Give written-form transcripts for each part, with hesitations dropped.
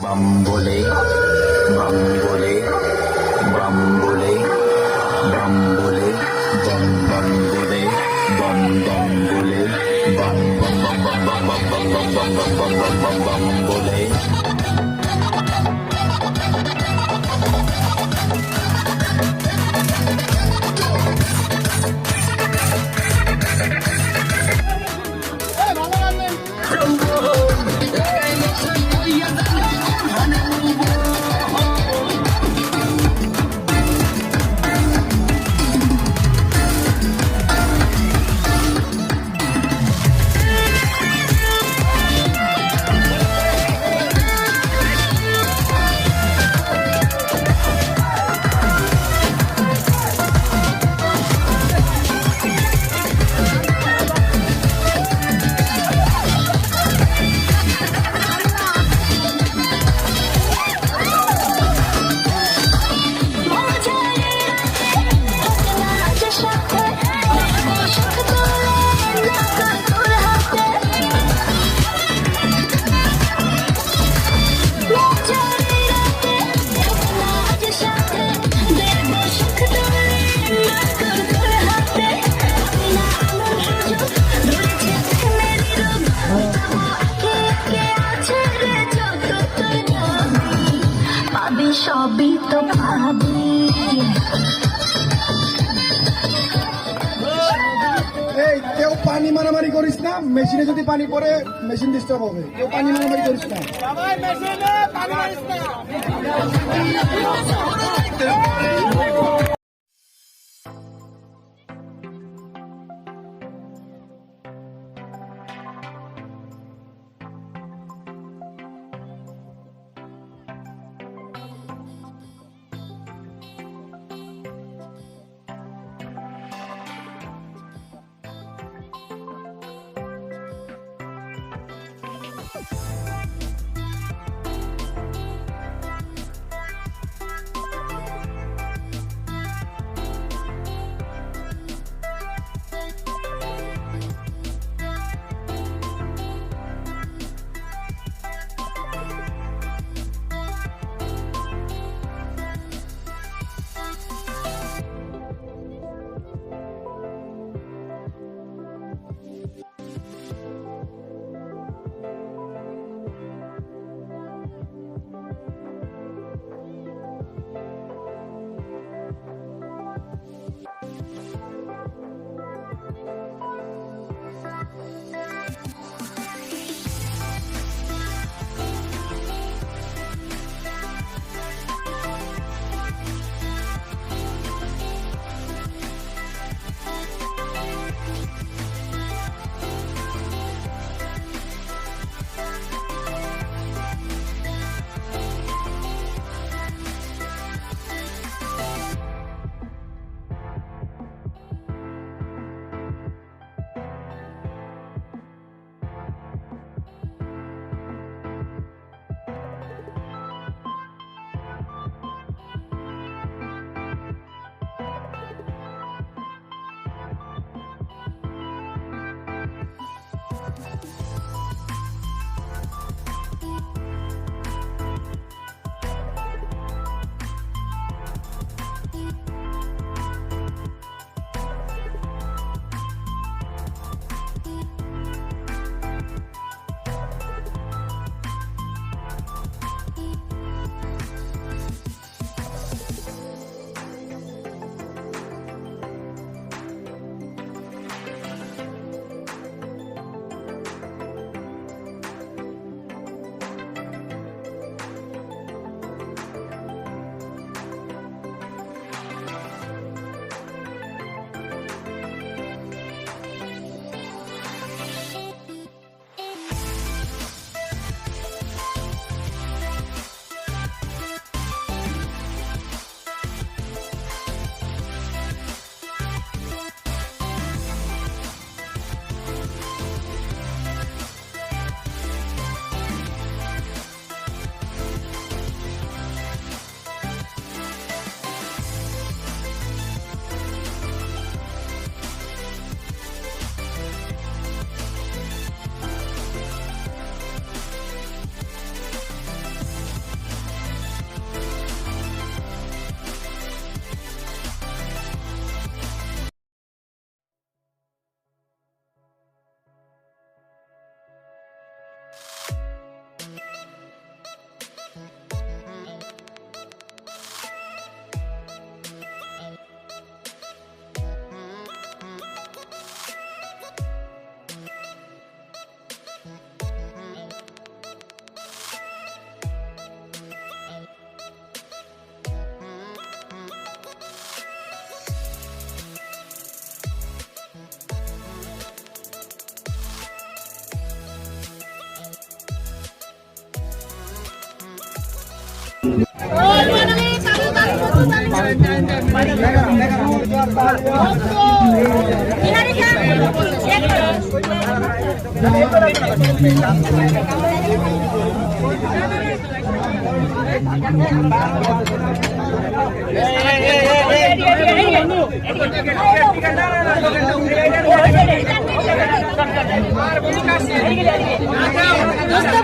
bambole, bambole, bambole, bambole, bam bambole, bam bambole, bam bam bam bam bam bam bam bam bam bam bam bambole. সবই তো পাবি। এই কেউ পানি মারামারি করিস না, মেশিনে যদি পানি পড়ে মেশিন ডিস্টার্ব হবে। কেউ পানি মারামারি করিস না।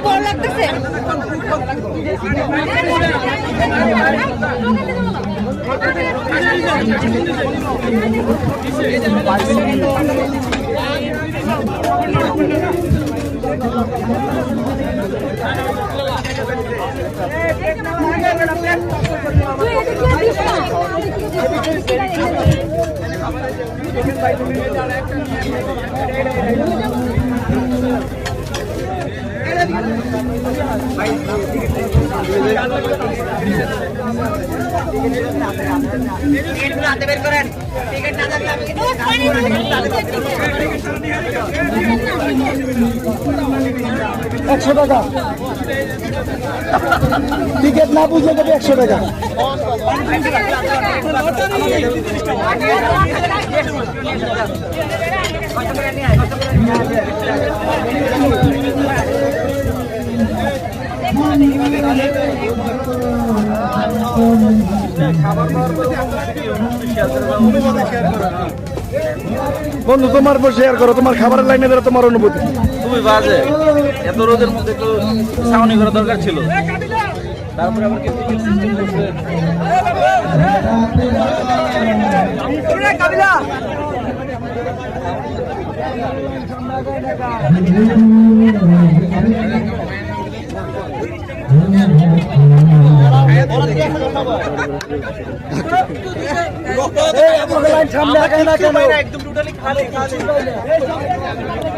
বড় লাগতেছে টাকা টিকিট না বুঝলে দেবে 100 টাকা। বন্ধু তোমার পর শেয়ার করো, তোমার খাবারের লাইনে ধরো তোমার অনুভূতি। খুবই বাজে, এত রোদের মধ্যে একটু ছাউনি করা দরকার ছিল। তারপরে আবার কিছু সিস্টেম করছে।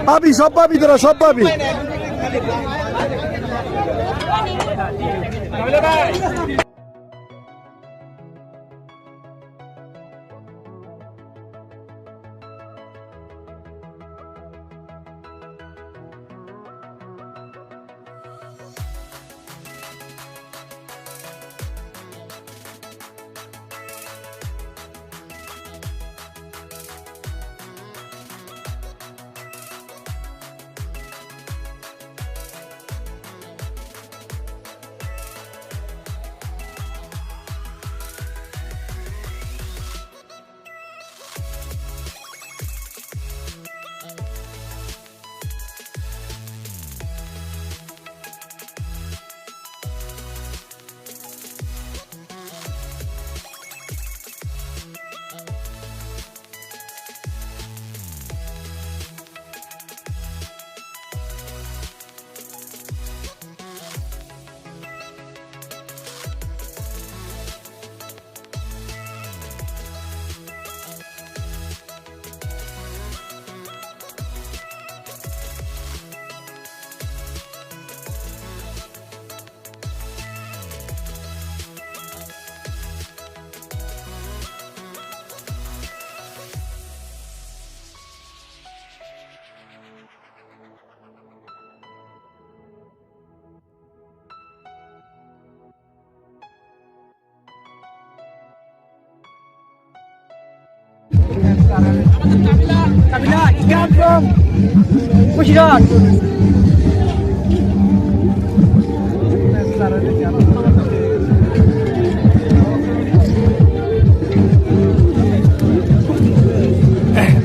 পাবি, সব পাবি তোরা, সব পাবি।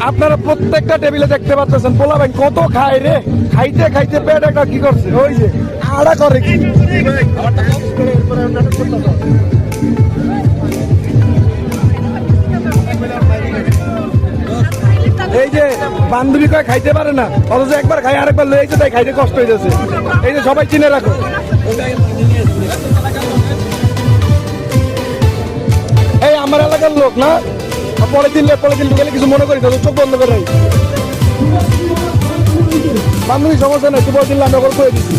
আপনারা প্রত্যেকটা টেবিলে দেখতে পাচ্ছেন পোলাবেন কত খায় রে, খাইতে খাইতে পেট একটা কি করছে, ওই যে আড়া করে কি। এই যে বান্ধবী কয় খাইতে পারে না, অথচ একবার খাই আরেকবার লয়েছে, তাই খাইতে কষ্ট হইতেছে। এই যে সবাই চিনে রাখো, এই আমার এলাকার লোক না, পলিথিন ঢুকেলে কিছু মনে করি তো, চোখ বন্ধ করে বান্ধবী সমস্যা নাই, তুই পলিথিন আমরা করে দিচ্ছি।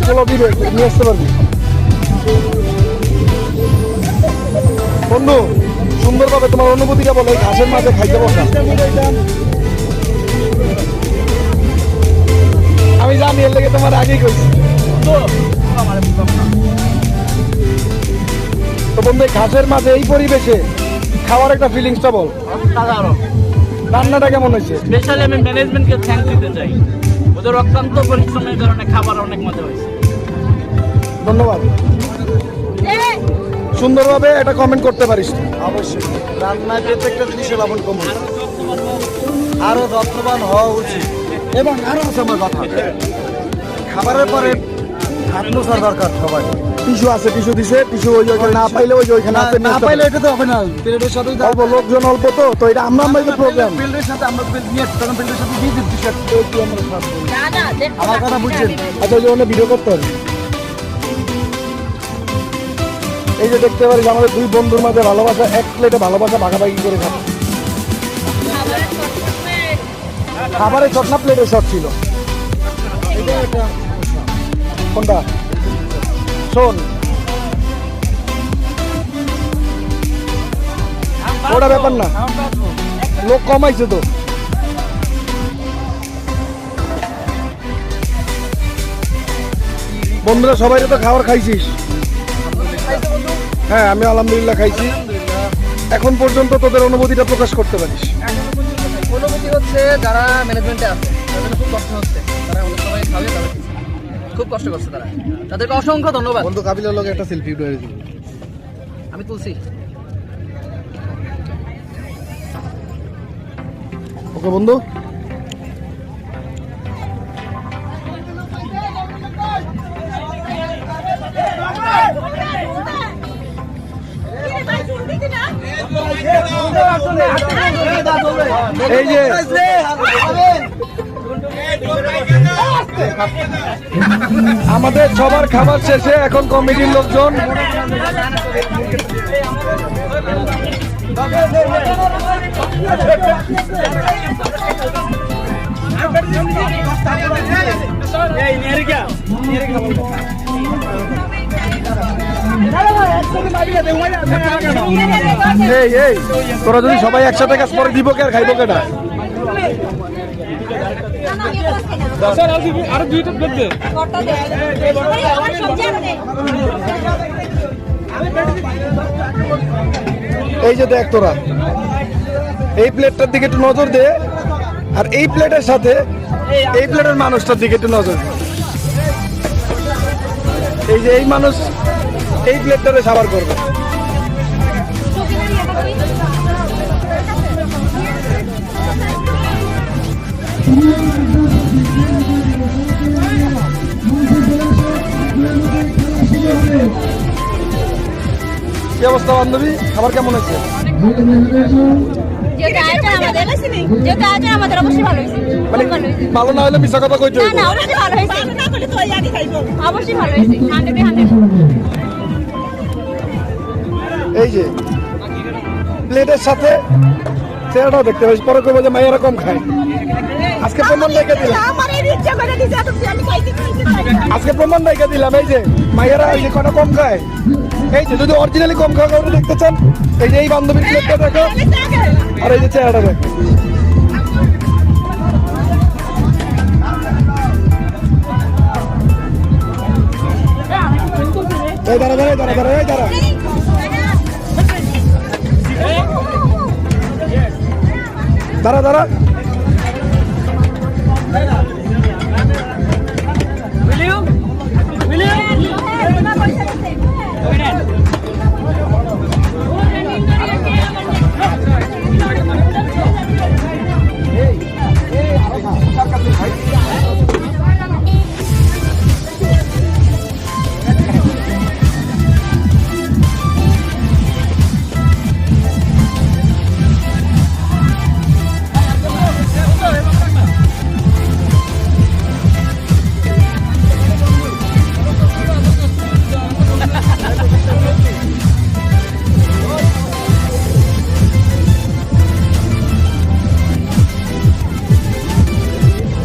চলো দিবে নিয়ে আসতে পারবি। বন্ধু সুন্দরভাবে তোমার অনুভূতিটা বলো, এই ঘাসের মাঝে খাইতে বসা। আমি জানি এর লেগে তোমার আগেই কইছি। তো বন্ধু এই ঘাসের মাঝে এই পরিবেশে খাওয়ার একটা ফিলিংসটা বল। সাধারণ রান্নাটা কেমন হয়েছে? স্পেশালি আমি ম্যানেজমেন্টকে থ্যাঙ্কস দিতে চাই, ওদের অত্যন্ত পরিশ্রমের কারণে খাবার অনেক মজা হয়েছে। ধন্যবাদ। সুন্দরভাবে এটা কমেন্ট করতে পারিস। অবশ্যই রান্না প্রত্যেকটা জিনিসের লবণ কম, আরো যত্নবান হওয়া উচিত। এবং আরো আছে আমার কথা, খাবারের পরে হাত মোছার দরকার সবাই। টিস্যু আছে, টিস্যু দিছে, টিস্যু ওই ওইখানে না পাইলে ওই ওইখানে আছে, না পাইলে এটা তো হবে না। প্লেটের সাথে অল্প লোকজন অল্প তো এটা আমরা প্রোগ্রাম প্লেটের সাথে আমরা নিয়ে তখন প্লেটের সাথে দিয়ে দিই টি-শার্ট একটু আমরা আমার কথা বুঝছেন। আচ্ছা ওই জন্য ভিডিও করতে হবে। এই যে দেখতে পারিস আমাদের দুই বন্ধুর মাঝে ভালোবাসা, এক প্লেটে ভালোবাসা ভাগাভাগি করে খাবো। খাবারের শট না প্লেটের শট ছিল? কোনটা? শোন ওটা ব্যাপার না, লোক কমাইছে তো। বন্ধুরা সবাই তো খাবার খাইছিস? হ্যাঁ আমি আলহামদুলিল্লাহ খাইছি। এখন পর্যন্ত তোদের অনুভূতিটা প্রকাশ করতে পারিস? অনুভূতি হচ্ছে যারা ম্যানেজমেন্টে আছে তাদের খুব কষ্ট হচ্ছে, তারা অনেক সময় খাবে, তারা খুব কষ্ট করছে, তাদেরকে অসংখ্য ধন্যবাদ। বন্ধু কাবিলার লগে একটা সেলফি উঠে দিবি, আমি তুলছি। ওকে বন্ধু। এই যে আমাদের সবার খাবার শেষে এখন কমিটির লোকজন এই এই তোরা যদি সবাই একসাথে কাজ করে দিব কে আর খাইব কেটা? আরো দুইটা প্লেট দে। এই যে দেখ তোরা এই প্লেটটার দিকে একটু নজর দে, আর এই প্লেটের সাথে এই প্লেটের মানুষটার দিকে একটু নজর দে। এই যে এই মানুষ এই প্লেটটারে সাবার করবে। কি অবস্থা বান্ধবী, খাবার কেমন হয়েছে? ভালো না হলে মিশা কথা কইতে হবে। এই যে প্লেটের সাথে চেহারাটাও দেখতে পাচ্ছি, পরে কইবো যে মাইয়ারা কম খায়। আজকে প্রমাণ রেখে দিলাম, আজকে প্রমাণ রেখে দিলাম। এই যে মাইয়ারা এই যে কটা কম খায়, এই যে যদি অরিজিনালি কম খাওয়া কাউকে দেখতে চান, এই যে এই বান্ধবীর প্লেটটা দেখো, আর এই যে চেহারাটা দেখো। এই দাঁড়া দাঁড়া দাঁড়া দাঁড়া এই দাঁড়া দাঁড়া দাঁড়া।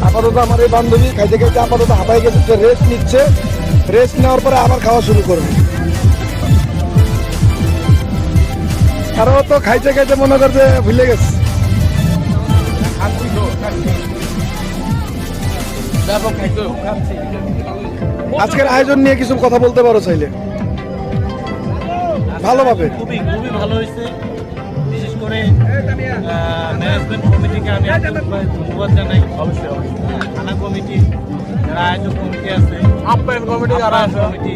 আপাতত আমার এই বান্ধবী খাইতে খাইতে আপাতত হাঁপাই গেছে, রেস্ট নিচ্ছে। রেস্ট নেওয়ার পরে আবার খাওয়া শুরু করবে। আরো তো খাইতে খাইতে মনে করছে ভুলে গেছে। আজকের আয়োজন নিয়ে কিছু কথা বলতে পারো চাইলে ভালোভাবে। খুবই খুবই ভালো হয়েছে। বিশেষ করে ম্যানেজমেন্ট কমিটিকে আমি ধন্যবাদ জানাই। অবশ্যই থানা কমিটি, যারা আয়োজক কমিটি আছে, আপ্যায়ন কমিটি যারা আছে, কমিটি,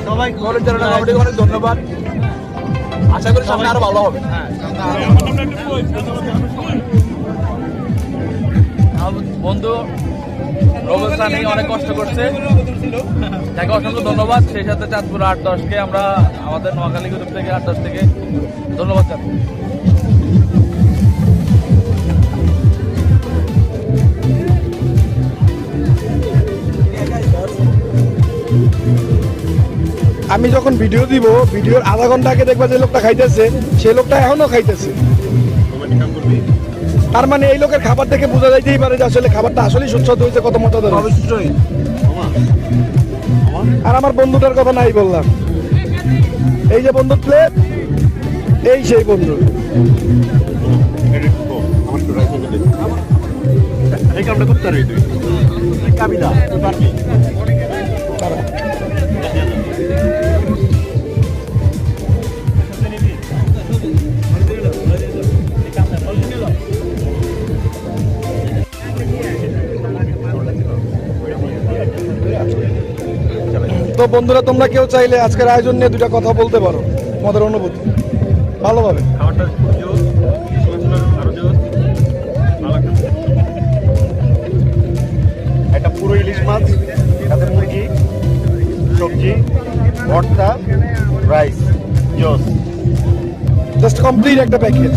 সবাই পরিচালনা কমিটিকে অনেক ধন্যবাদ। আশা করি সামনে আরো ভালো হবে। আমার বন্ধু রবস্থানি অনেক কষ্ট করছে, তাকে অসংখ্য ধন্যবাদ। সেই সাথে চাঁদপুর 8-10-কে আমরা আমাদের নোয়াখালী গ্রুপ থেকে 8-10 থেকে ধন্যবাদ জানাই। আমি যখন ভিডিও দিব, ভিডিওর আধা ঘন্টা আগে দেখবা যে লোকটা খাইতেছে, সেই লোকটা এখনো খাইতেছে। তার মানে এই লোকের খাবার দেখে বোঝা যাইতেই পারে যে আসলে খাবারটা আসলেই সুস্বাদু হয়েছে, কত মজাদার হয়েছে। অবশ্যই আর আমার বন্ধুটার কথা নাই বললাম, এই যে বন্ধু প্লেট, এই সেই বন্ধু। এই কামটা করতে পারবি তুই, কাবিলা পারবি। তো বন্ধুরা, তোমরা কেউ চাইলে আজকের আয়োজন নিয়ে দুটা কথা বলতে পারো, তোমাদের অনুভূতি ভালোভাবে। খাবারটা জোর, আরো জোর, একটা পুরো ইলিশ মাছ, সাথে মুরগি, সবজি, ভর্তা, রাইস, জোস। জাস্ট কমপ্লিট একটা প্যাকেজ।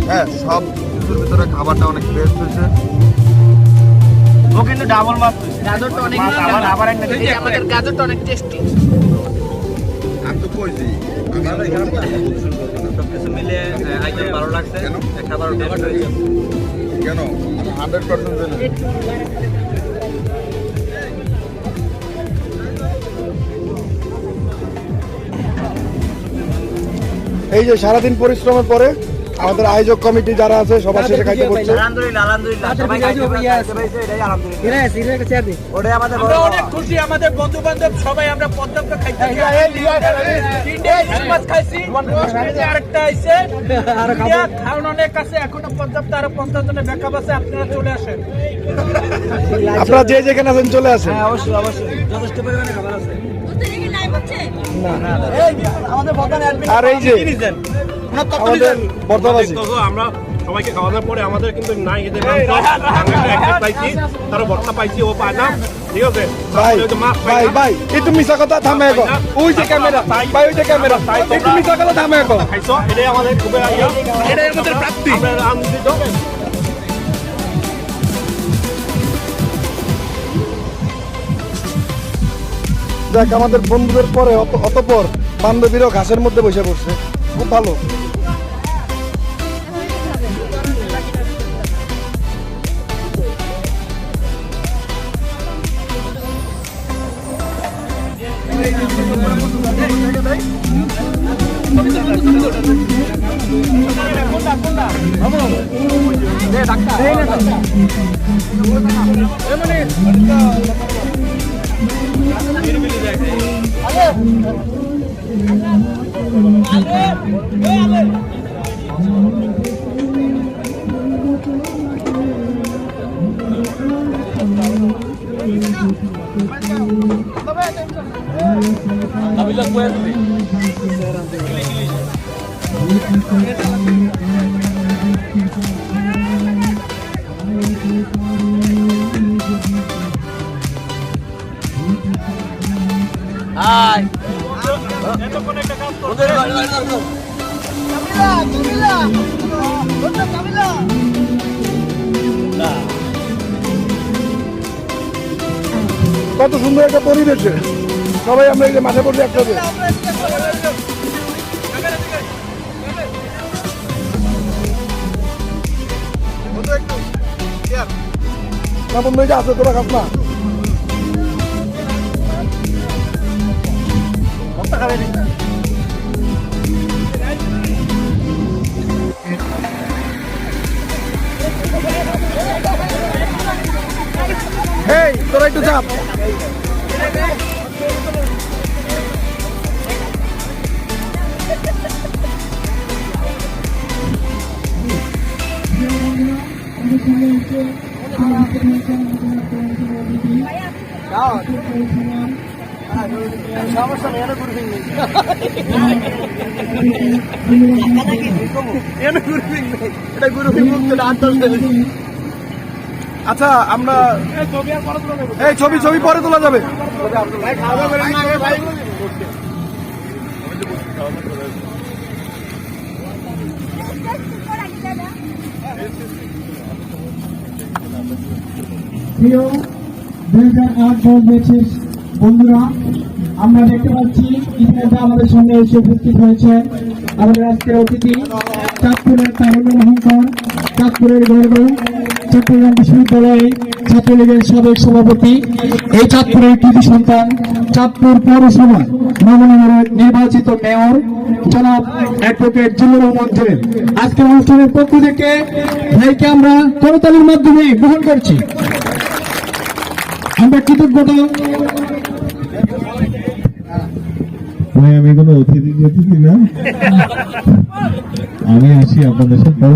হ্যাঁ, সব কিছুর ভিতরে খাবারটা অনেক বেস্ট হয়েছে। ও কিন্তু ডাবল মাছ। গাজরটা অনেক আমাদের গাজরটা অনেক টেস্টি। আমি তো কইছি সবকিছু মিলে আইটেম ভালো লাগছে, খাবার টেস্ট হয়েছে। কেন 100% এই যে সারাদিন পরিশ্রমের পরে আমাদের আয়োজক কমিটি যারা আছে সবার শেষে খাইতে বসছে। আলহামদুলিল্লাহ, আলহামদুলিল্লাহ, সবাই খাইতে পেরেছে, এটাই আলহামদুলিল্লাহ। ওটাই আমাদের বড় অনেক খুশি, আমাদের বন্ধু বান্ধব সবাই আমরা পদ্মকে খাইতে মাছ খাইছি। আরেকটা আইছে খাওয়ান অনেক আছে, এখনো পর্যাপ্ত আরো 50 জনের ব্যাকআপ আছে, আপনারা চলে আসেন। আপনারা যে যেখানে আছেন চলে আসেন। অবশ্যই অবশ্যই যথেষ্ট পরিমাণে খাবার আছে। আর এই যে আমাদের বর্তমানে আমরা সবাইকে খাওয়ানোর পরে আমাদের কিন্তু নাই এদের পাইছি, তারা ভর্তা পাইছি, ও পায় না, ঠিক আছে। ভাই ভাই ভাই একটু মিশা কথা থামে এখন। ওই যে ক্যামেরা ভাই, ওই যে ক্যামেরা, একটু মিশা কথা থামে এখন। খাইছো, এটাই আমাদের খুবই এটাই আমাদের প্রাপ্তি, আমরা আনন্দিত। দেখ, আমাদের বন্ধুদের পরে অতপর বান্ধবীরাও ঘাসের মধ্যে বসে পড়ছে, খুব ভালো। কত সুন্দর একটা পরিবেশে সবাই আমরা এই যে মাঠে পড়লে একসাথে। না বন্ধু এটা আছে তোরা খাস না এই তোরা একটু চাপ সমস্যা নেই এটা গ্রুপিং মুক্ত আচ্ছা আমরা এই ছবি পরে তোলা যাবে প্রিয় 2008 ব্যাচের বন্ধুরা, আমরা দেখতে পাচ্ছি ইতিমধ্যে আমাদের সঙ্গে এসে উপস্থিত হয়েছে আমাদের আজকের অতিথি, চাঁদপুরের তারুণ্যের অহংকার, চাঁদপুরের গর্ব, চট্টগ্রাম বিশ্ববিদ্যালয়ে ছাত্রলীগের সাবেক সভাপতি, এই চাঁদপুরের কৃতি সন্তান, চাঁদপুর পৌরসভা নবনির্বাচিত নির্বাচিত মেয়র জনাব অ্যাডভোকেট জিল্লুর রহমান জুয়েল। আজকের অনুষ্ঠানের পক্ষ থেকে ভাইকে আমরা করতালির মাধ্যমে গ্রহণ করছি। আমরা কৃতজ্ঞতা। আমি কোনো অতিথি না, আমি আসি আপনাদের সাথে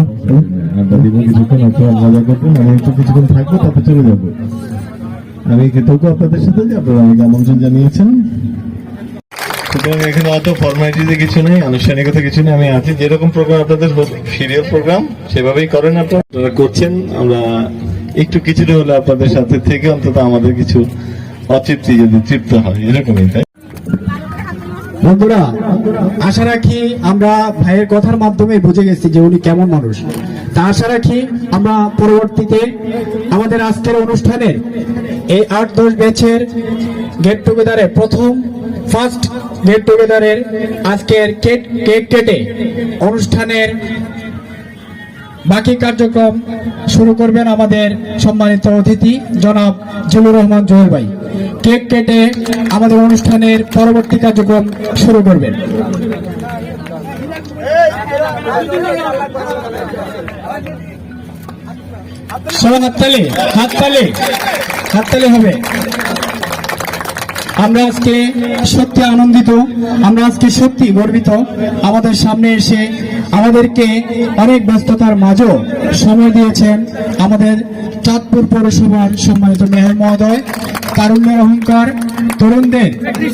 আড্ডা দিব কিছুক্ষণ, আপনারা মজা করবেন, আমি একটু কিছুক্ষণ থাকবো, তারপর চলে যাবো। আমি কৃতজ্ঞ আপনাদের সাথে যে আপনারা আমাকে আমন্ত্রণ জানিয়েছেন। সুতরাং এখানে অত ফর্মালিটিতে কিছু নেই, আনুষ্ঠানিকতা কিছু নেই। আমি আছি, যেরকম প্রোগ্রাম আপনাদের সিরিয়াল প্রোগ্রাম সেভাবেই করেন আপনারা করছেন। আমরা একটু কিছুটা হলে আপনাদের সাথে থেকে অন্তত আমাদের কিছু অতৃপ্তি যদি তৃপ্ত হয়, এরকমই। তাই বন্ধুরা, আশা রাখি আমরা ভাইয়ের কথার মাধ্যমে বুঝে গেছি যে উনি কেমন মানুষ। তা আশা রাখি আমরা পরবর্তীতে আমাদের আজকের অনুষ্ঠানের এই 8-10 ব্যাচের গেট টুগেদারের ফার্স্ট গেট টুগেদারের আজকের কেক কেটে অনুষ্ঠানের বাকি কার্যক্রম শুরু করবেন আমাদের সম্মানিত অতিথি জনাব জিল্লুর রহমান জুয়েল ভাই। কেক কেটে আমাদের অনুষ্ঠানের পরবর্তী কার্যক্রম শুরু করবেন। সবাই হাততালি হবে। আমরা আজকে সত্যি আনন্দিত, আমরা আজকে সত্যি গর্বিত। আমাদের সামনে এসে আমাদেরকে অনেক ব্যস্ততার মাঝেও সময় দিয়েছেন আমাদের চাঁদপুর পৌরসভার সম্মানিত মেয়র মহোদয়, তারুণ্যের অহংকার, তরুণদের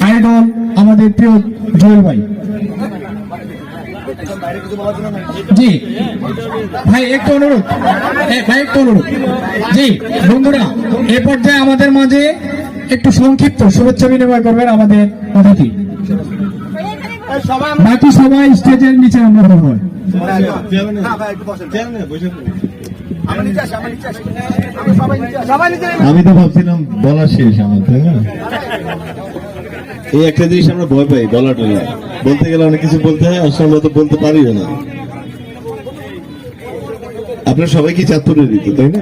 আইডল আমাদের প্রিয় জুয়েল ভাই। জি ভাই একটু অনুরোধ, জি বন্ধুরা, এ পর্যায়ে আমাদের মাঝে একটু সংক্ষিপ্ত শুভেচ্ছা বিনিময় করবেন আমাদের অতিথি। বাকি সবাই স্টেজের নিচে আমরা বলবো। আমি তো ভাবছিলাম বলা শেষ আমার, তাই না? এই একটা জিনিস আমরা ভয় পাই, বলাটা বলতে গেলে অনেক কিছু বলতে হয়, আসলে আমরা তো বলতে পারিও না। আপনারা সবাই কি চাঁদপুরের ঋতু, তাই না?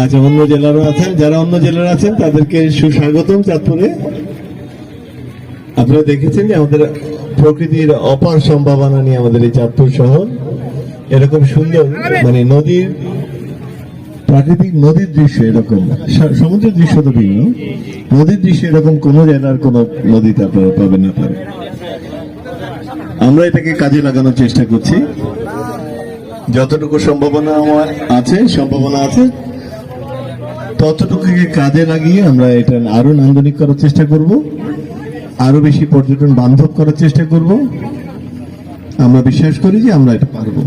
আচ্ছা, অন্য জেলারও আছেন, যারা অন্য জেলার আছেন তাদেরকে সুস্বাগতম চাঁদপুরে। আপনারা দেখেছেন যে আমাদের প্রকৃতির অপার সম্ভাবনা নিয়ে আমাদের এই চাঁদপুর শহর এরকম সুন্দর, মানে নদীর প্রাকৃতিক নদীর দৃশ্য এরকম, সমুদ্রের দৃশ্য তো ভিন্ন, নদীর দৃশ্য এরকম কোন জেলার কোন নদীতে আপনারা পাবেন না পারে। আমরা এটাকে কাজে লাগানোর চেষ্টা করছি, যতটুকু সম্ভাবনা আছে ততটুকু কাজে লাগিয়ে আমরা এটা আরো নান্দনিক করার চেষ্টা করব, আরো বেশি পর্যটন বান্ধব করার চেষ্টা করব। আমরা বিশ্বাস করি যে আমরা এটা পারবো।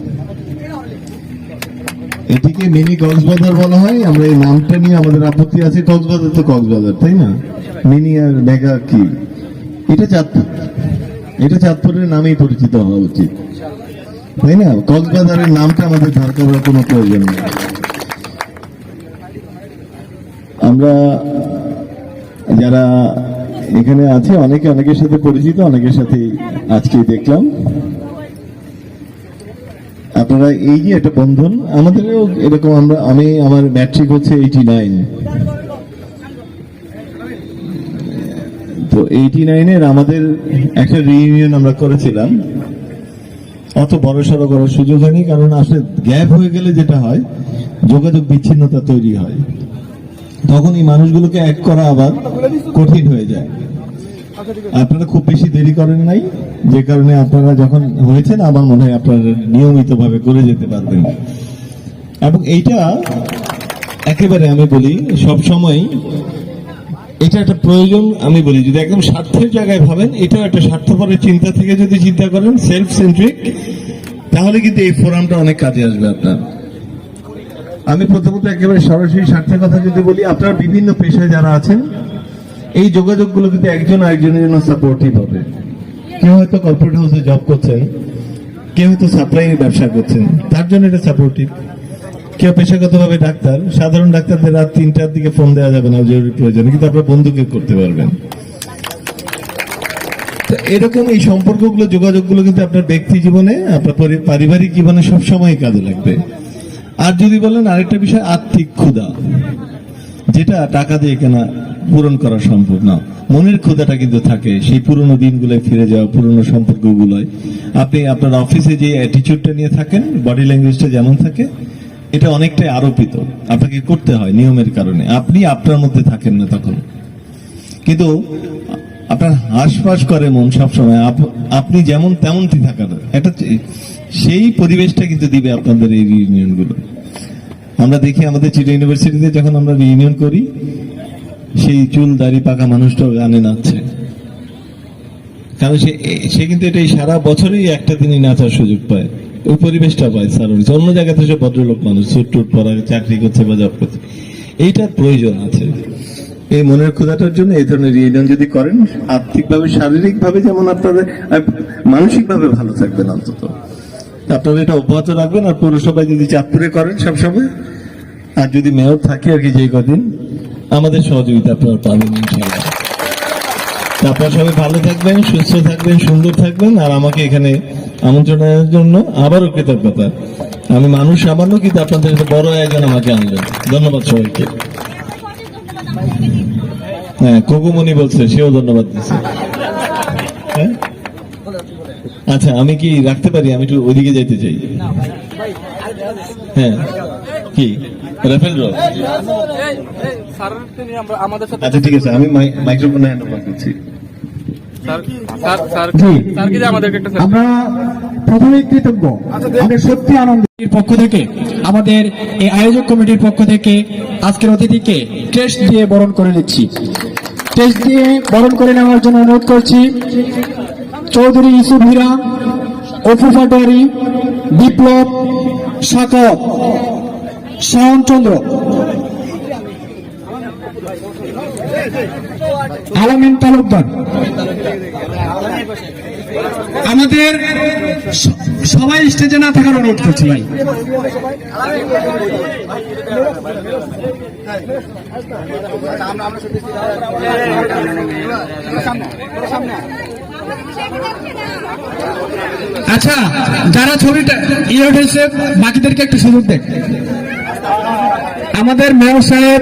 এটিকে মিনি কক্সবাজার বলা হয়। আমরা এই নামটা নিয়ে আমাদের আপত্তি আছে, কক্সবাজার তো কক্সবাজার, তাই না? মিনি আর মেগা কি, এটা চাঁদপুরের নামেই পরিচিত হওয়া উচিত, তাই না? কক্সবাজারের নামটা আমাদের ধার করার কোনো প্রয়োজন নেই। আমরা যারা এখানে আছে অনেকের সাথে পরিচিত, অনেকের সাথে আজকে দেখলাম। আপনারা এই যে একটা বন্ধন, আমাদেরও এরকম, আমি আমার ম্যাট্রিক হচ্ছে 89, তো 89-এর আমাদের একটা রিইউনিয়ন আমরা করেছিলাম। অত বড় সড়ো করার সুযোগ হয়নি, কারণ আসলে গ্যাপ হয়ে গেলে যেটা হয় যোগাযোগ বিচ্ছিন্নতা তৈরি হয়, তখন এই মানুষগুলোকে এক করা আবার কঠিন হয়ে যায়। আপনারা খুব বেশি দেরি করেন নাই, যে কারণে আপনারা যখন হয়েছেন আমার মনে হয় আপনারা নিয়মিত ভাবে করে যেতে পারবেন। এবং এইটা একেবারে আমি বলি সব সময় এটা একটা প্রয়োজন। আমি বলি যদি একদম স্বার্থের জায়গায় ভাবেন, এটাও একটা স্বার্থপরের চিন্তা থেকে যদি চিন্তা করেন, সেলফ সেন্ট্রিক, তাহলে কিন্তু এই ফোরামটা অনেক কাজে আসবে আপনার। আমি প্রথমত একেবারে সরাসরি স্বার্থের কথা যদি বলি, আপনারা বিভিন্ন পেশায় যারা আছেন, এই যোগাযোগগুলো কিন্তু একজন আরেকজনের জন্য সাপোর্টিভ হবে। কেউ হয়তো কর্পোরেট হাউসে জব করছেন, কেউ হয়তো সাপ্লাই ব্যবসা করছেন, তার জন্য এটা সাপোর্টিভ। কেউ পেশাগতভাবে ডাক্তার, সাধারণ ডাক্তারদের রাত 3টার দিকে ফোন দেওয়া যাবে না জরুরি প্রয়োজনে, কিন্তু আপনার বন্ধুকে করতে পারবেন। তো এরকম এই সম্পর্কগুলো, যোগাযোগগুলো কিন্তু আপনার ব্যক্তি জীবনে, আপনার পারিবারিক জীবনে সবসময় কাজে লাগবে। আর যদি বলেন আরেকটা বিষয়, আর্থিক ক্ষুধা, যেটা টাকা দিয়ে কেনা পূরণ করা সম্ভব না, মনের ক্ষুধাটা কিন্তু থাকে। সেই পুরনো দিনগুলোয় ফিরে যাওয়া, পুরনো সম্পর্কগুলোয় আপনি আপনার অফিসে যে অ্যাটিটিউডটা নিয়ে থাকেন, বডি ল্যাঙ্গুয়েজটা যেমন থাকে, এটা অনেকটাই আরোপিত, আপনাকে করতে হয় নিয়মের কারণে। আপনি আপনার মধ্যে থাকেন না তখন, কিন্তু আপনার হাঁসফাঁস করে মন সবসময়, আপনি যেমন তেমনটি থাকার একটা সেই পরিবেশটা কিন্তু দিবে আপনাদের এই রিউনিয়ন গুলো। আমরা দেখি আমাদের চিটা ইউনিভার্সিটিতে যখন আমরা রিউনিয়ন করি, সেই চুল দাড়ি পাকা মানুষটাও গানে নাচছে, কারণ সে কিন্তু এটা সারা বছরই একটা দিনই নাচার সুযোগ পায়, ওই পরিবেশটা পায় স্যার। অন্য জায়গাতে সে ভদ্রলোক মানুষ, সুট টুট পরা, চাকরি করছে বা জব করছে, এইটার প্রয়োজন আছে। এই মনের ক্ষুধাটার জন্য এই ধরনের রিউনিয়ন যদি করেন, আর্থিকভাবে শারীরিকভাবে যেমন আপনাদের, মানসিকভাবে ভালো থাকবেন অন্তত। আপনারা এটা অব্যাহত রাখবেন। আর পৌরসভায় যদি চাঁদপুরে করেন সবসময়, আর যদি মেয়র থাকে আর কি, যে কদিন আমাদের সহযোগিতা আপনারা পাবেন ইনশাআল্লাহ। আপনারা সবাই ভালো থাকবেন, সুস্থ থাকবেন, সুন্দর থাকবেন। আর আমাকে এখানে আমন্ত্রণের জন্য আবারও কৃতজ্ঞতা। আমি মানুষ সামান্য, কিন্তু আপনাদের বড় আয়োজন আমাকে আনলেন। ধন্যবাদ সবাইকে। হ্যাঁ, কোকুমণি বলছে, সেও ধন্যবাদ দিচ্ছে। হ্যাঁ, আচ্ছা, আমি কি রাখতে পারি? আমি একটু ওইদিকে যাইতে চাই। হ্যাঁ, কি রাফেল রক? আচ্ছা, ঠিক আছে, আমি মাইক্রোফোনে হ্যান্ড ওভার করছি। আমরা প্রথমেই কৃতজ্ঞ, আমাদের সত্যি আনন্দের পক্ষ থেকে, আমাদের এই আয়োজক কমিটির পক্ষ থেকে আজকের অতিথিকে টেস্ট দিয়ে বরণ করে নিচ্ছি। টেস্ট দিয়ে বরণ করে নেওয়ার জন্য অনুরোধ করছি চৌধুরী ইউসুফ হীরা, অপু পাটোয়ারি, বিপ্লব, সাকত, শাওন চন্দ্র, আলামিন তালুকদার। আমাদের সবাই স্টেজে না থাকার অনুরোধ করছি ভাই। আচ্ছা, যারা ছবিটা ইয়ে উঠেছে বাকিদেরকে একটু সুযোগ দেন। আমাদের মেয়র সাহেব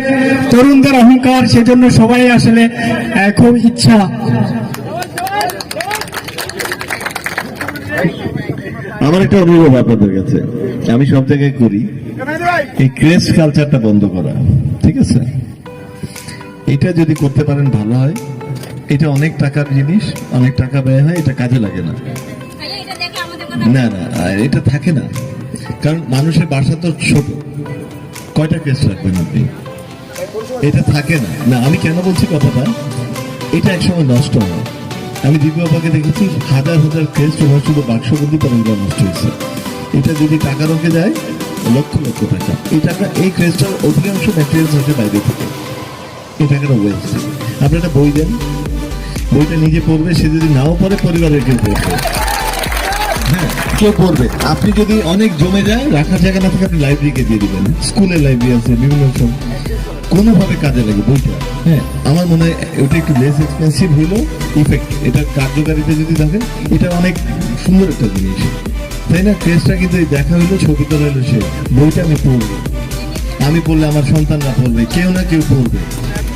তরুণদের অহংকার, সেজন্য সবাই আসলে খুব ইচ্ছা। আমার একটা অনুরোধ আপনাদের কাছে, আমি সব জায়গায় করি, এই ক্রেস্ট কালচারটা বন্ধ করা, ঠিক আছে? এটা যদি করতে পারেন ভালো হয়। এটা অনেক টাকার জিনিস, অনেক টাকা ব্যয় হয়, এটা কাজে লাগে না। না না, এটা থাকে না, কারণ মানুষের বাসা তো ছোট, কয়টা ক্রেস্ট রাখবেন আপনি? এটা থাকে না। না, আমি কেন বলছি কথাটা, এটা একসময় নষ্ট হয়। আমি দিব্যাকে দেখেছি হাজার হাজার ক্রেস্ট ওনার শুধু বাক্সবন্দি পরম্পরা নষ্ট হয়েছে। এটা যদি টাকা রোকে যায় লক্ষ লক্ষ টাকা, এই টাকা, এই ক্রেস্টটার অধিকাংশ ম্যাটেরিয়ালস হচ্ছে বাইরে থেকে, এই টাকাটা ওয়েস্ট। আপনি একটা বই দেন, বইটা নিজে পড়বে, সে যদি নাও পড়ে পরিবারের কেউ পড়বে। হ্যাঁ, কেউ পড়বে। আপনি যদি অনেক জমে যায়, রাখার জায়গা না থাকে, আপনি লাইব্রেরিকে দিয়ে দিবেন। স্কুলের লাইব্রেরি আছে, বিভিন্ন সব কোনোভাবে কাজে লাগে বইটা। হ্যাঁ, আমার মনে হয় ওটা একটু লেস এক্সপেন্সিভ হইলেও ইফেক্ট, এটা কার্যকারিতা যদি দেখেন, এটা অনেক সুন্দর একটা জিনিস। তাই না? ক্রেজটা কিন্তু এই দেখা হইলো, ছবি তোলা হইলো, সে বইটা আমি পড়বো, আমি পড়লে আমার সন্তানরা পড়বে, কেউ না কেউ পড়বে।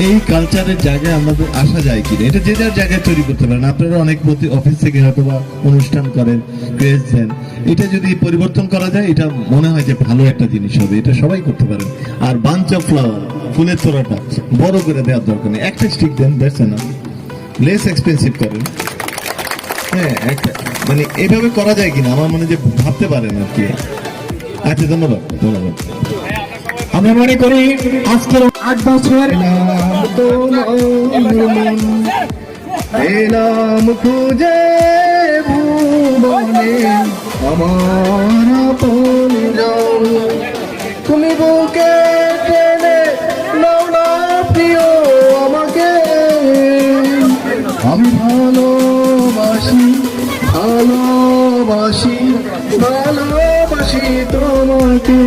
এই কালচারের জায়গায় আমাদের আসা যায় কিনা, এটা যে যার জায়গায় তৈরি করতে পারেন। আপনারা অনেক অফিস থেকে হয়তো বা অনুষ্ঠান করেন, ক্রেজ দেন, এটা যদি পরিবর্তন করা যায়, এটা মনে হয় যে ভালো একটা জিনিস হবে, এটা সবাই করতে পারেন। আর বাঞ্চ অফ ফ্লাওয়ার, ফুলের তোড়াটা বড় করে দেওয়ার দরকার নেই, একটা স্টিক দেন, দ্যাটস এনাফ। লেস এক্সপেন্সিভ করেন, হ্যাঁ, একটা মানে এভাবে করা যায় কিনা আমার মনে যে ভাবতে পারেন আর কি। আচ্ছা, ধন্যবাদ ধন্যবাদ। আমরা মনে করি আজকের 8 বছর এলাম খুঁজে ভুবনে আমার আপন জন, তুমি বুকে টেনে নাও না প্রিয় আমাকে, আমি ভালোবাসি ভালোবাসি ভালোবাসি তোমাকে,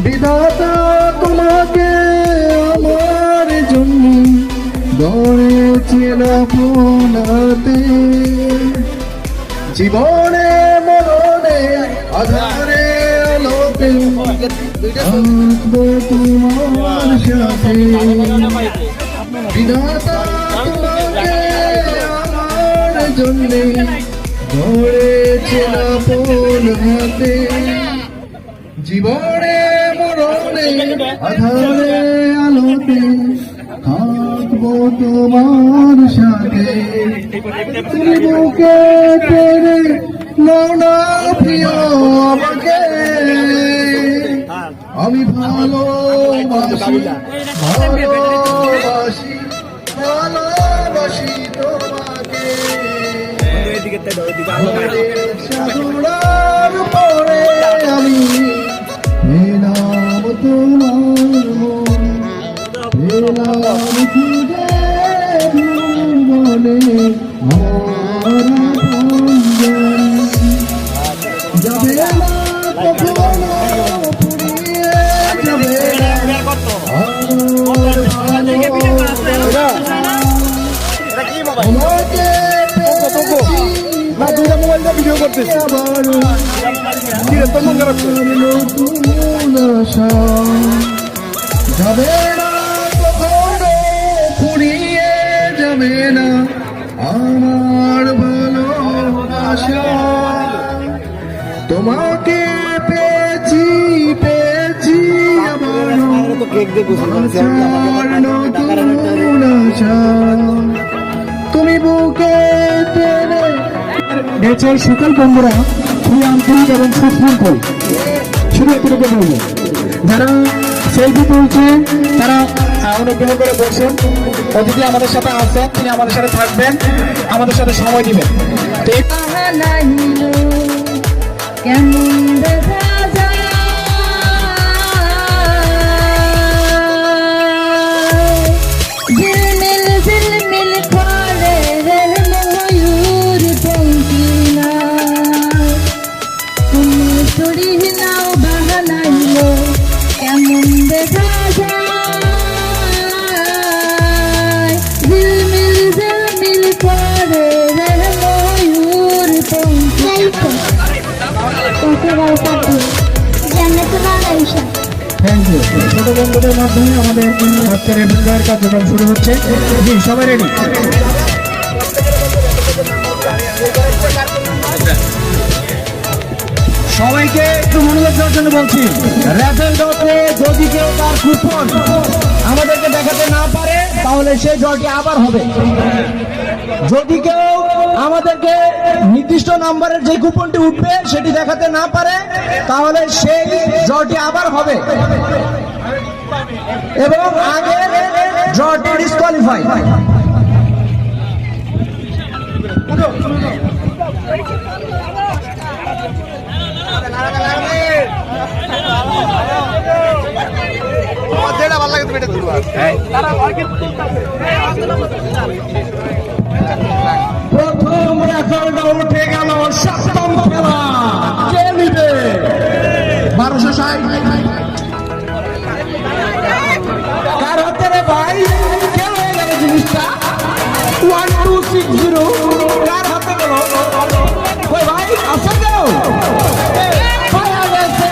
বিধাতা তোমাকে আমার জন্য গড়েছিল আপনাতে, জীবনে মরণে আধারে আলোতে থাকবো তোমার সাথে, বিধাতা তোমাকে আমার জন্য গড়েছিল আপনাতে, জীবনে মরণে আধারে আলোতে থাকবো তোমার সাথে, তুমি বুকে টেনে নাও না প্রিয় আমাকে, আমি ভালোবাসি ভালোবাসি ভালোবাসি তোমাকে, সাধুরার পরে আমি এলাম তোমার মন, এলাম খুঁজে ভুবনে আমার আপন জন, যাবে না কখনো ফুরিয়ে যাবে না আমার ভালোবাসা, তোমাকে ভিডিও করতেছি আবার নতুন আশা, যাবে না কখনো ফুরিয়ে যাবে না আমার ভালোবাসা, তোমাকে পেয়েছি পেয়েছি আবার নতুন আশা, তুমি বুকে টেনে। নেচার সকল বন্ধুরা খুবই আন্তরিক এবং সুশৃঙ্খল, শুধু এটুকু বলবো, যারা সেলফি তুলছে তারা অনুগ্রহ করে বসুন, অতিথি আমাদের সাথে আসবেন, তিনি আমাদের সাথে থাকবেন, আমাদের সাথে সময় দিবেন। কেমন দেখা যায় ঝিলমিল ঝিলমিল করে রে ময়ূর পঙ্কিনা, তুমি চড়ি নাও বাহানাইলো কেমন দেখা যায়, ঝিলমিল ঝিলমিল করে রে ময়ূর পঙ্কিনা। Thank you. ছোট বন্ধুদের মাধ্যমে আমাদের আজকের এই বিদায়ের কার্যক্রম শুরু হচ্ছে। জি, সবাই রেডি? সবাইকে একটু মনোযোগ দেওয়ার জন্য বলছি, র্যাফেল ড্রতে যদি কেউ তার কুপন আমাদেরকে দেখাতে না পারে তাহলে সেই ড্রটি আবার হবে। যদি কেউ আমাদেরকে নির্দিষ্ট নাম্বারের যে কুপনটি উঠবে সেটি দেখাতে না পারে তাহলে সেই ড্রটি আবার হবে এবং আগে ড্রটি ডিসকোয়ালিফাই। প্রথম রেফারেলটা উঠে গেল, সপ্তম খেলা কে নিবে? 1260 কার হাতে রে ভাই? কে হয়ে গেল জিনিসটা? 1260 কার হাতে গেল? কই ভাই? আছে তো মারা গেছে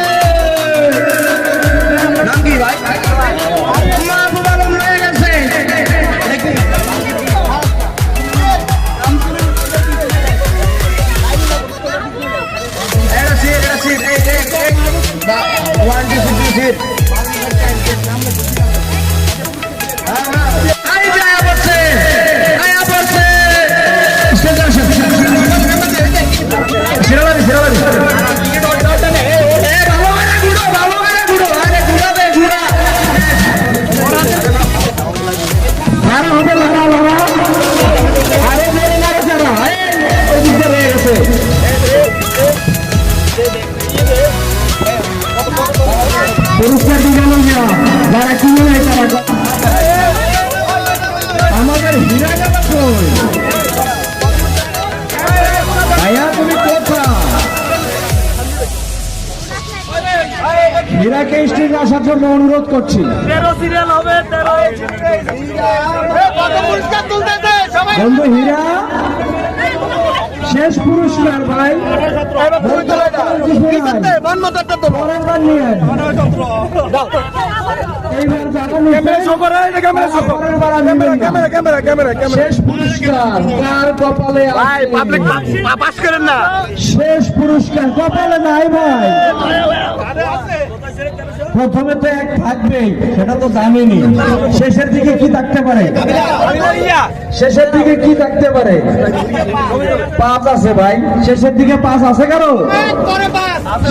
নাম কি ভাই? মাহবুব আলম হয়ে গেছে এটা সিট ওয়ান টু সিট পুরস্কার দিল যারা কিনে তারা আমাদের হীরা গেল কই ভাইয়া তুমি কোথায় হীরাকে স্টেজে আসার জন্য অনুরোধ করছি বন্ধু হীরা শেষ পুরস্কার ভাই শেষ পুরস্কার কার কপালে শেষ পুরস্কার কপালে নাই ভাই প্রথমে তো এক থাকবে সেটা তো জানিনি শেষের দিকে কি থাকতে পারে শেষের দিকে কি থাকতে পারে 5 আছে ভাই শেষের দিকে 5 আছে কারো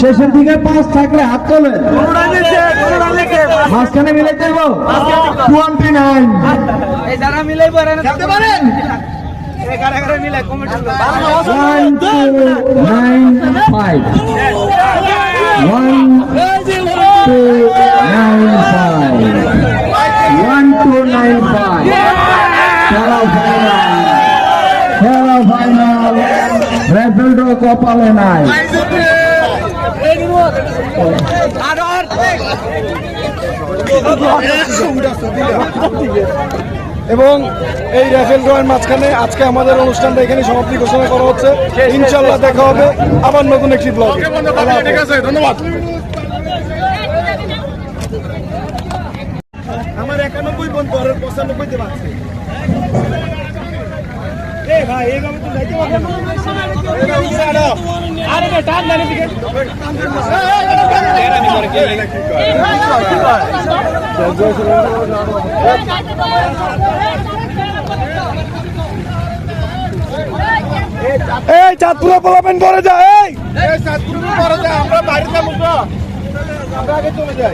শেষের দিকে 5 থাকলে হাত তোলেন মাঝখানে মিলাই দেব 29 এই যারা মিলাইবো এরা খেলতে পারেন 1295 খেলা ফাইনাল রেজাল্ট কপালে নাই এবং এই র্যাফেল ড্রয়ের মাঝখানে আজকে আমাদের অনুষ্ঠানটা এখানে সমাপ্তি ঘোষণা করা হচ্ছে ইনশাল্লাহ দেখা হবে আবার নতুন একটি ব্লগ। ঠিক আছে, ধন্যবাদ। আমার 91 বোন পরের 95-তে বাঁচছে। ভাই এইভাবে তো যাইতে পারবে না। আরে রে টান জানি দিকে এই চাঁদপুরে পোলাপেন পরে যা এই চাঁদপুরে পরে যা আমরা বাইরে যাবো তো আমরা আগে চলে যাই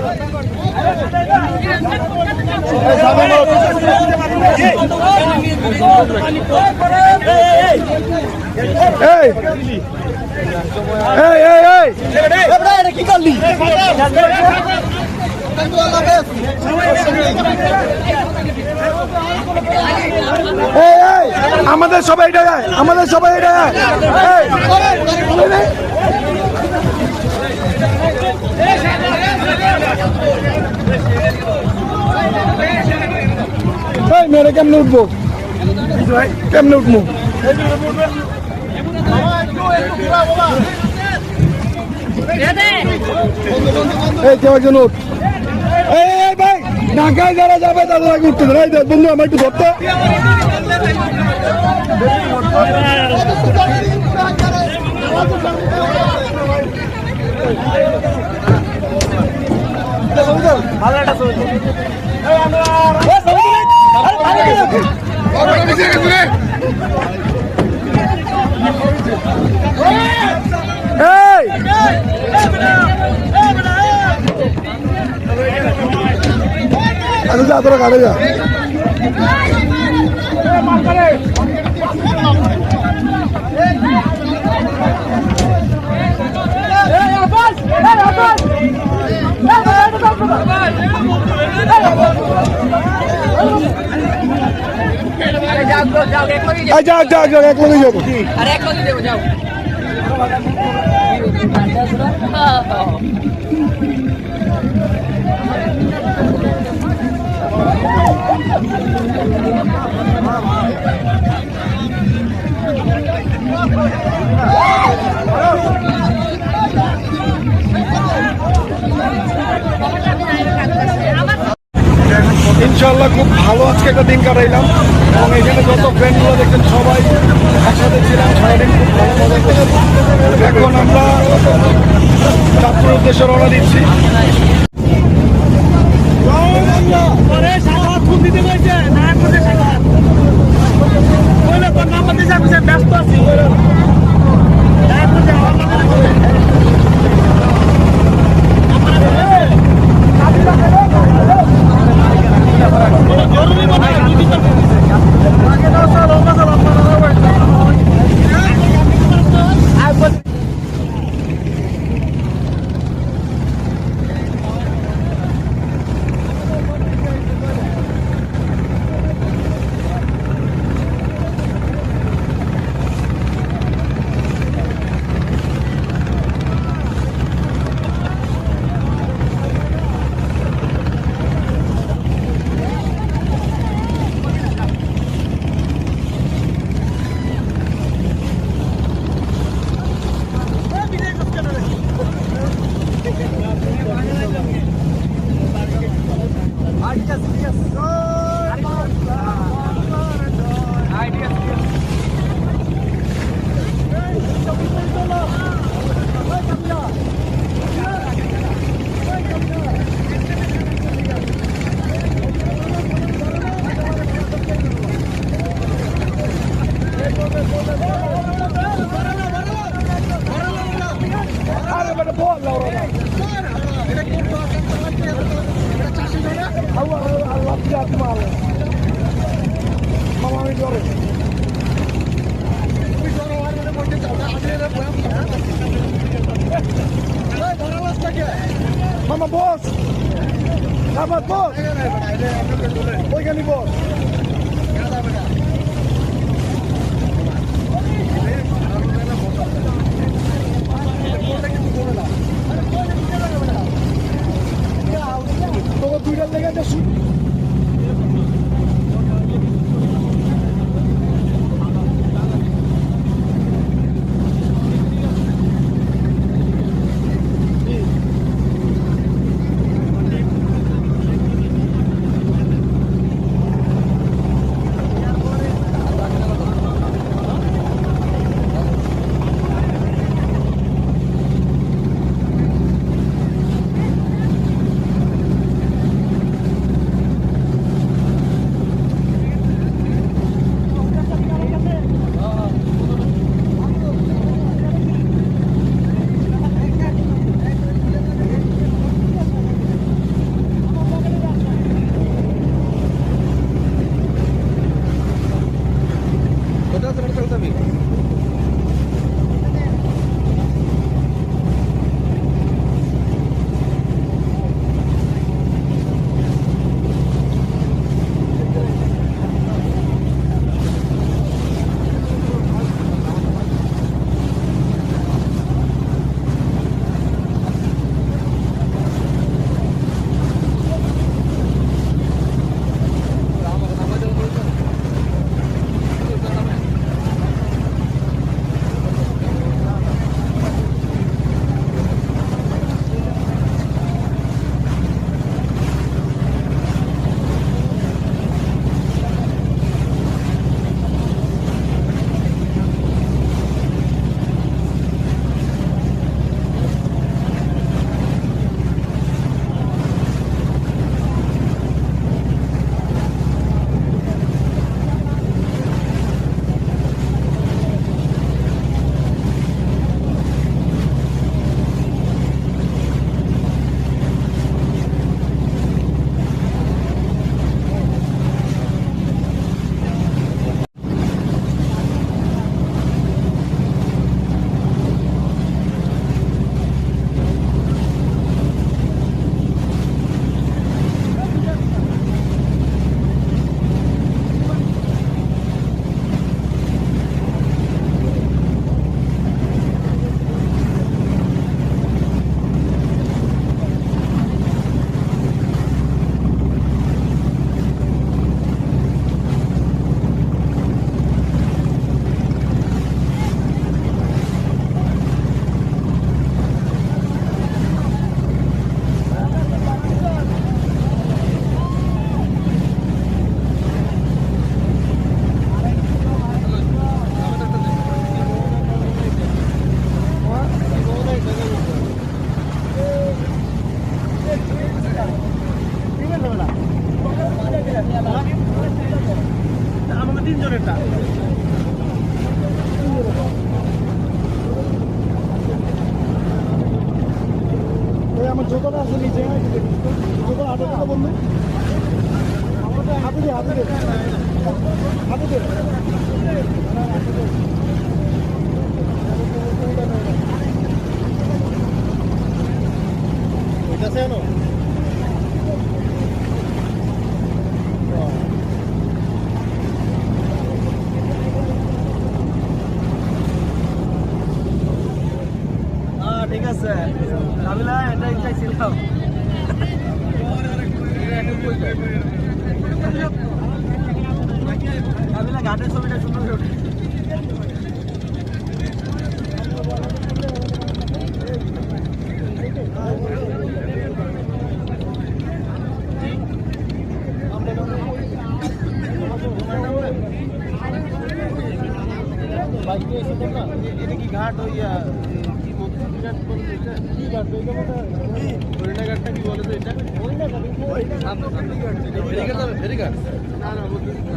কি করলি আমাদের সবাই এটা যায় আমাদের সবাই এটা যায় মেরে কেমনে উঠবো কেমনে উঠবো এই কেউ একজন উঠ এই ভাই ঢাকায় যারা যাবে তাদের আগে উঠতে দেয় বন্ধু আমার একটু ধরতে আচ্ছা যা তোরা কাটে যা যাও যাও যাও এক লগে যাবো আরে এক লগে যাবো যাও ইনশাআল্লাহ খুব ভালো আজকে একটা দিন কাটাইলাম এবং এখানে যত ফ্রেন্ডগুলো দেখছেন সবাই একসাথে ছিলাম, সারাদিন খুব ভালো মজা করছি। এখন আমরা চাঁদপুরের উদ্দেশ্যে রওনা দিচ্ছি। ব্যস্ত আছি মামা বস, আবার বস, ওইখানে বস। তোকে দুইটার লেগে যাচ্ছি। দোকান আছে নিচে দোকান হাতে কথা বললো হাতে দে হাতে দে হাতে দে ঠিক আছে না ঠিক আছে আমি না এটাই চাইছিলাম আমি না ঘাটের ছবিটা সুন্দর করে উঠে এটা কি ঘাট হইয়া ঘাটটা কি বলে তো এটা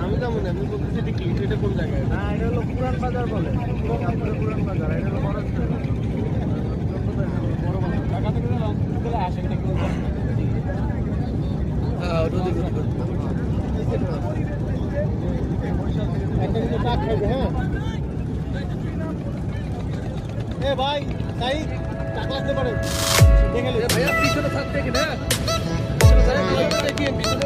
আমি যাবো না আমি বলতেছি এটা কি এটা কোন জায়গায় না এটা হলো পুরান বাজার বলে পুরান বাজার এটা হলো বড় ঢাকা থেকে আসেন হ্যাঁ ভাই তাই টাকা আসতে পারে দেখে ভাইয়া পিছনে থাকতে কিনা পিছনে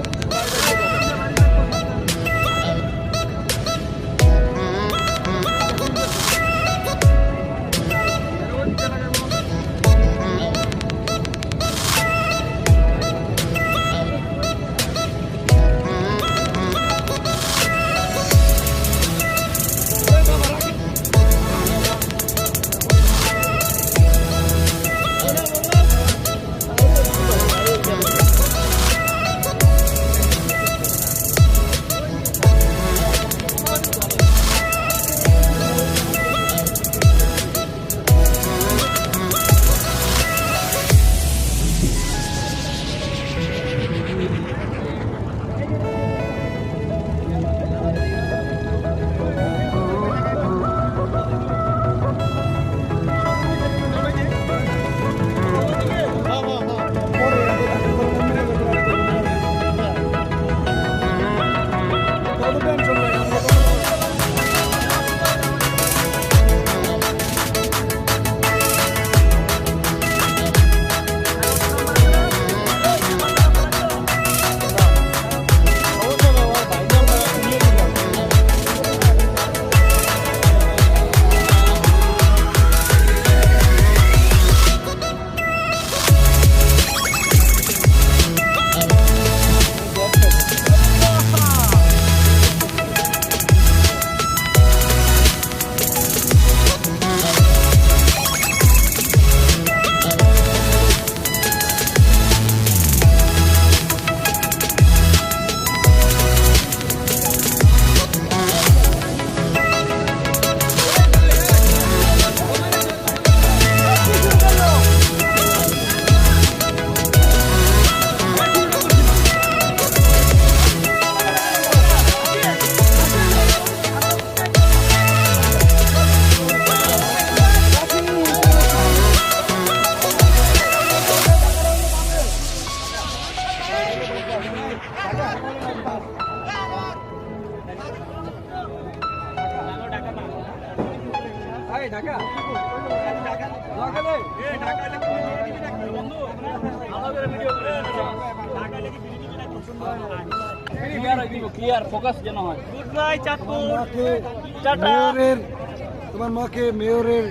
তোমার মাকে মেয়রের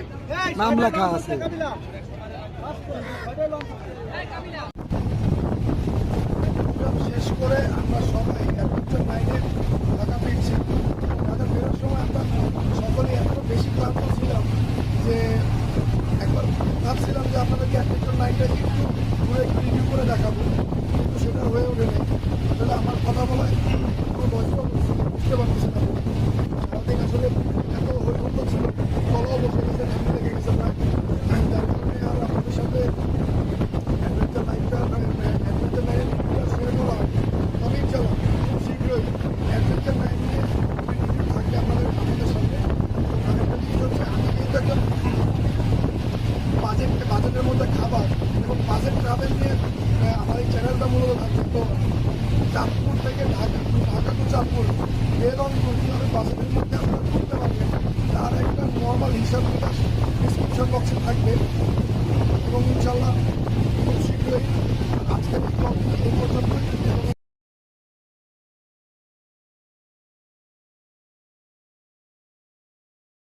নাম লেখা আছে শেষ করে আমরা সবাই ঢাকা ফিরছি ঢাকা ফেরার সময় আমরা সকলে এত বেশি ক্লান্ত ছিলাম যে একবার ভাবছিলাম যে আপনাদেরকে অ্যাডভেঞ্চার নাইটটা একটু আমরা একটু রিভিউ করে দেখাবো কিন্তু সেটা হয়ে ওঠেনি আসলে আমার কথা বলায় কোনো বয়স্ক বুঝতে পারতেছে না সারাদিন আসলে এত হইহল্লা ছিল গলাও বসে গেছে ঠান্ডা লেগে গেছে প্রায় যার কারণে আর আপনাদের সাথে অ্যাডভেঞ্চার নাইটটা শেয়ার করা হয় তবে ইনশাল্লাহ খুব শীঘ্রই অ্যাডভেঞ্চার নাইট নিয়ে থাকবে আমাদের সামনে আরেকটা জিনিস হচ্ছে আমি কিন্তু একটা বাজেটের মধ্যে খাবার এবং বাজেট ট্রাভেল নিয়ে বিষয়টা মূলত থাকছে। তো চাঁদপুর থেকে Dhaka to Chandpur mail on কীভাবে বাসের মধ্যে আপনারা করতে পারবেন তার একটা নর্মাল হিসাব ডিসক্রিপশন বক্সে থাকবে।